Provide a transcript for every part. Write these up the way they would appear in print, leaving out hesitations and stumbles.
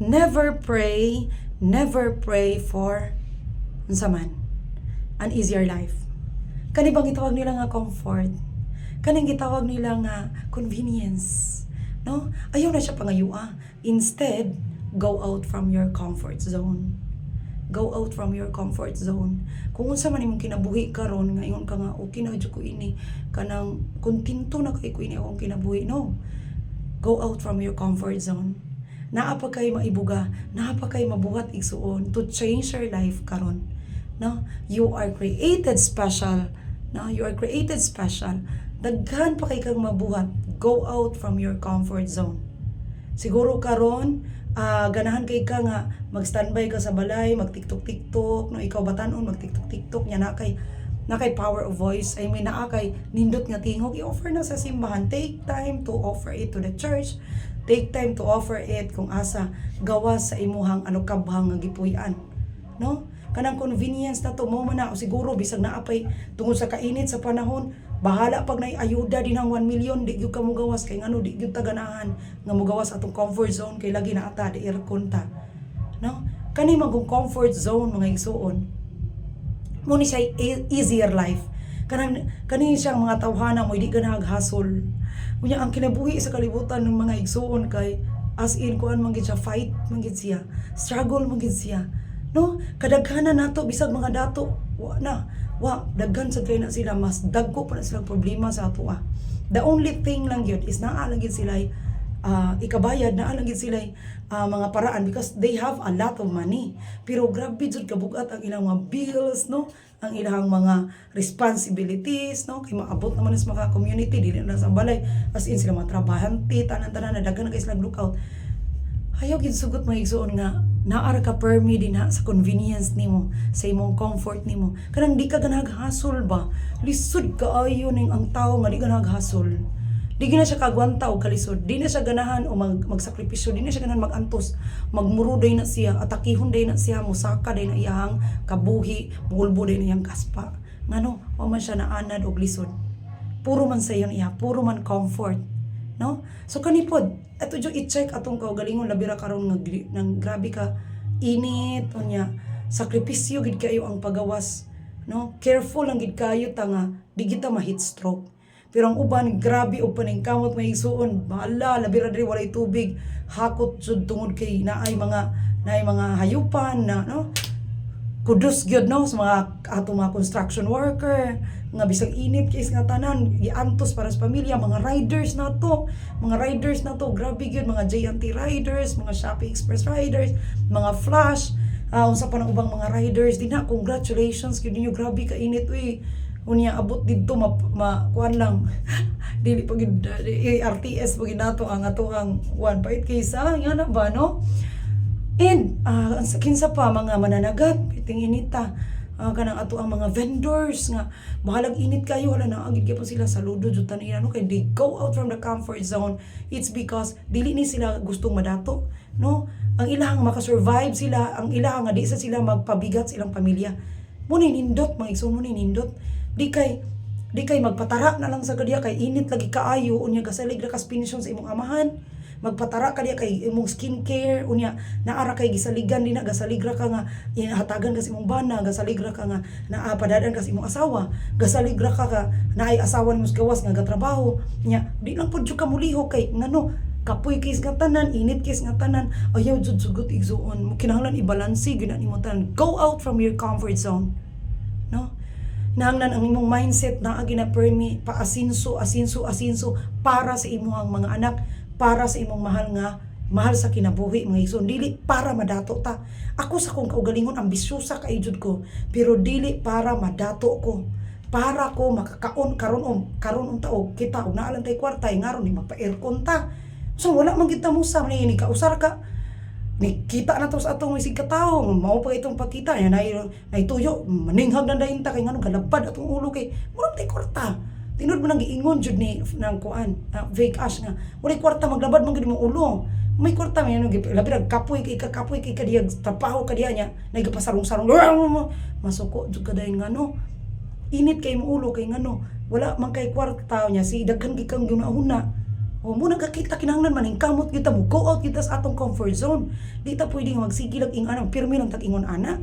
Never pray for unsa man an easier life. Kani bang gitawag nila nga comfort? Kaning gitawag nila nga convenience. No? Ayaw na siya pangayua. Instead, go out from your comfort zone. Go out from your comfort zone. Kung unsa man imong kinabuhi karon nga ingon ka nga okay na jud ko ini kanang kontento na kay ko ini akong kinabuhi. No. Go out from your comfort zone. Naa pa kay maibuga, naa pa kay mabuhat igsuon to change your life karon. No? You are created special. No? You are created special. Daghan pa kay kang mabuhat. Go out from your comfort zone. Siguro karon ganahan kay ka nga mag-standby ka sa balay, mag-tiktok-tiktok, no, ikaw batanon mag-tiktok-tiktok nya na kay power of voice. I mean naa kay nindot nga tingog i-offer na sa simbahan. Take time to offer it to the church. Take time to offer it kung asa gawas sa imuhang kabhang nga gipuy-an. No? Kanang convenience na to mo man na o siguro bisag naapay tungod sa kainit sa panahon, bahala pag nay ayuda din ang 1 million di gyud ka mo gawas kay ngano di gyud ta ganahan nga mo gawas atong comfort zone kay lagi na ata di aircon ta. No? Kani magong comfort zone mga igsuon. Mo ni siya easier life. Kani siyang mga tawhana mo di ka naghasol. Unya ang kinabuhi sa kalibutan ng mga igsuon kay as in kuan man gid siya fight man gid siya, struggle man gid siya. No, kadaghanan nato bisag mga dato daghan sa kay na sila mas dagko pa na silang problema sa ato. The only thing lang yun is naa lang gid sila ikabayad, naa lang gid sila mga paraan because they have a lot of money. Pero grabe jud kabugat ang ilang mga bills, no, ang ilang mga responsibilities, no, kay maabot naman sa mga community dili na sa balay as in sila mga trabahante tanan-tanan na daghan na kay sila lookout. Ayaw gid sugot mga igsuon nga naara ka permi din ha sa convenience nimo, sa imong comfort nimo. Kanang di ka ganaghasol ba? Lisod kaayo ning ang tao nga di ganaghasol. Di gina siya kagwanta o kalisod. Di na siya ganahan o magsakripisyo, di na siya ganahan magantos. Magmuro day na siya, atakihon day na siya, musaka day na iyang kabuhi, bulbo day na iyang kaspa. Ngano, o man siya naanad og lisod. Puro man sa iyon iya, puro man comfort. No? So kanipod, eto jo i-check atong kaugalingon labira karon nang grabe ka init unya sakripisyo gid kayo ang pagawas, no? Careful lang gid kayo tanga di kita ma-heat stroke. Pero ang uban grabe og paningkamot may igsuon, bahala labira diri walay tubig, hakot jud tungod kay naay mga hayupan na, no? Kudos gyud no sa mga atong mga construction worker nga bisag init kay nga tanan giantos para sa pamilya, mga riders na to grabe gyud mga JNT riders, mga Shopee Express riders, mga Flash unsa pa nang ubang mga riders dinha. Congratulations gyud ninyo, grabe ka init uy. Unya abot didto kuan lang dili pa gid RTS pa gid nato ang atoang one pait kaysa nga ba no. And kinsa pa mga mananagat piting inita kanang ato ang mga vendors nga bahalag init kayo wala na agid gyapon sila saludo jud tanina no kay they go out from the comfort zone. It's because dili ni sila gustong madato, no, ang ilang makasurvive sila, ang ilang nga di sa sila magpabigat sa ilang pamilya. Mo ni nindot mga igsoon, mo ni nindot di kay magpatara na lang sa kadiya kay init lagi kaayo unya gasalig ra kas pinisyon sa imong amahan. Magpatara ka diya kay imong skincare unya naara kay gisaligan din na gasaligra ka nga hatagan kasi imong bana, gasaligra ka nga naapadadan kasi imong asawa, gasaligra ka naay asawa nimo gawas nga gatrabaho nya di lang pud ka muliho kay ngano kapoy kis nga tanan, init kis nga tanan, ayaw jud sugot igsuon. Kinahanglan ibalanse gyud nimo tanan. Go out from your comfort zone, no? Nahanglan ang imong mindset na agi na permi paasinso para sa imong mga anak, para sa imong mahal sa kinabuhi mga igsoon, dili para madato ta. Ako sa kong kaugalingon ambisyosa kay jud ko, pero dili para madato ko. Para ko makakaon karon tao kita og naa lang tay kwarta ngaron ni magpa-aircon ta. So wala man kita musa ni kausar ka. Ni kita na to sa atong isig katao, mao pa itong pagkita nya nay tuyo maninghag na dayon ta kay ngano galabad atong ulo kay murag tay kwarta. Tinod mo nang giingon jud ni nang kuan fake ash nga walay kwarta maglabad man gid mo ulo. May kwarta man labi ra kapoy kay kadiyag trabaho kadiya nya nagapasarong-sarong masuko jud kaday ngano init kay mo ulo kay ngano wala man kay kwarta nya si daghan gid kang ginahuna O muna kakita kinahanglan maning kamot kita mo go out kita sa atong comfort zone. Di ta pwedeng magsigilag ing ana, pirmi lang tag ingon ana.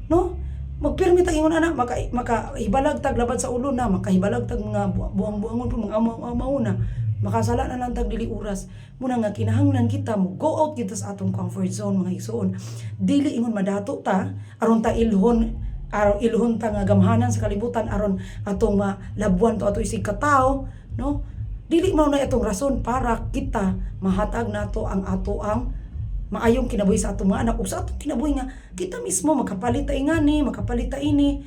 No? Magpirmi tag ingon ana, makahibalag tag labad sa ulo na, makahibalag tag mga buang-buangon po mga amaw na. Makasala na lang tag dili oras. Muna nga kinahanglan kita mo go out kita sa atong comfort zone mga igsoon. Dili ingon madato ta aron ta ilhon ta nga gamhanan sa kalibutan aron atong malabuan to ato isig katao, no? Dili mao na itong rason para kita mahatag nato ang ato ang maayong kinabuhi sa atong mga anak ug sa atong kinabuhi nga kita mismo makapalita ingani, makapalita ini.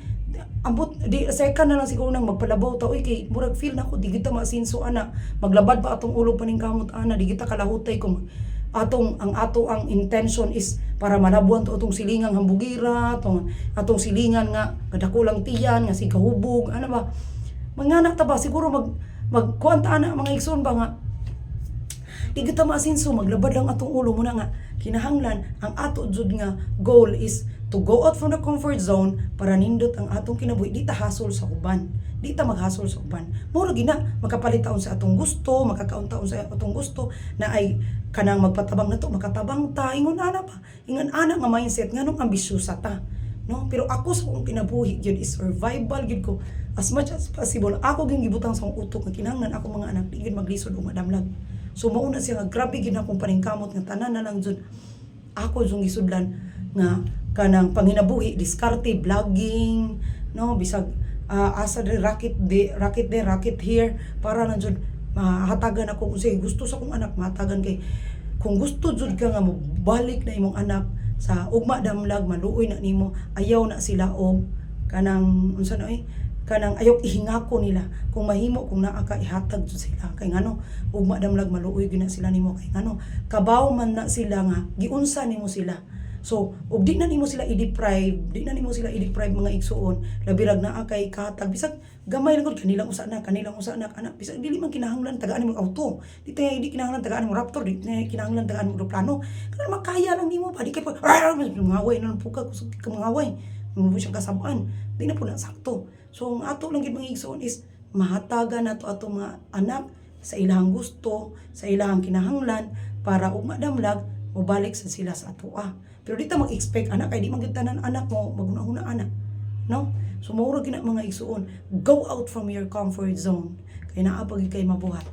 Ambot di second na lang siguro nang magpalabaw ta oy kay murag feel na ko di kita masinso ana. Maglabad pa atong ulo paning kamot ana, di kita kalahutay kung ang intention is para malabuan to atong silingang hambugira, atong silingan nga kadakulang tiyan nga sigahubog, ano ba? Manganak ta ba siguro magkuanta na mga igsoon ba nga di kita maasinso maglabad lang atong ulo muna nga kinahanglan ang ato jud nga goal is to go out from the comfort zone para nindot ang atong kinabuhi, di ta hasol sa uban, di ta maghasol sa uban, mura gina makapalit taon sa atong gusto, makakaon taon sa atong gusto na ay kanang magpatabang nato makatabang ta ingon ana nga mindset nganong ambisyosa ta, no? Pero ako sa akong kinabuhi gyud is survival gyud ko as much as possible. Ako gyud gibutang sa akong utok nga kinahanglan ako mga anak di gyud maglisod og madamlag. So mauna siya nga grabe gyud akong paningkamot nga tanan na lang jud ako jung gisudlan nga kanang panginabuhi diskarte vlogging, no? Bisag asa de racket here para lang jud mahatagan ako kung sige gusto sa akong anak mahatagan kay kung gusto jud ka nga mobalik na imong anak sa ugma damlag maluoy na nimo ayaw na sila og kanang unsa na kanang ayaw ihingako nila kung mahimo kung naa ka ihatag jud sila kay ngano ugma damlag maluoy gyud na sila nimo kay ngano kabaw man na sila nga giunsa nimo sila. So ug di na nimo sila i-deprive mga igsuon labirag naa kay kahatag bisag gamay lang gud kanilang usa na anak bisag dili man kinahanglan tagaan mo auto di kinahanglan tagaan mo Raptor di kinahanglan tagaan mo plano kanang makaya lang nimo pa di kay mangaway na lang puka kusog ka mangaway mo siyang kasabaan di na po na sakto. So ang ato lang gid mga igsuon is mahatagan nato ato mga anak sa ilahang gusto sa ilahang kinahanglan para ug madamlag mobalik sa sila sa atoa. Pero dito mag-expect anak kay di man gyud tanan anak mo maguna-una anak, no? So maura gina mga igsuon, go out from your comfort zone kay naa pa gyud kay mabuhat.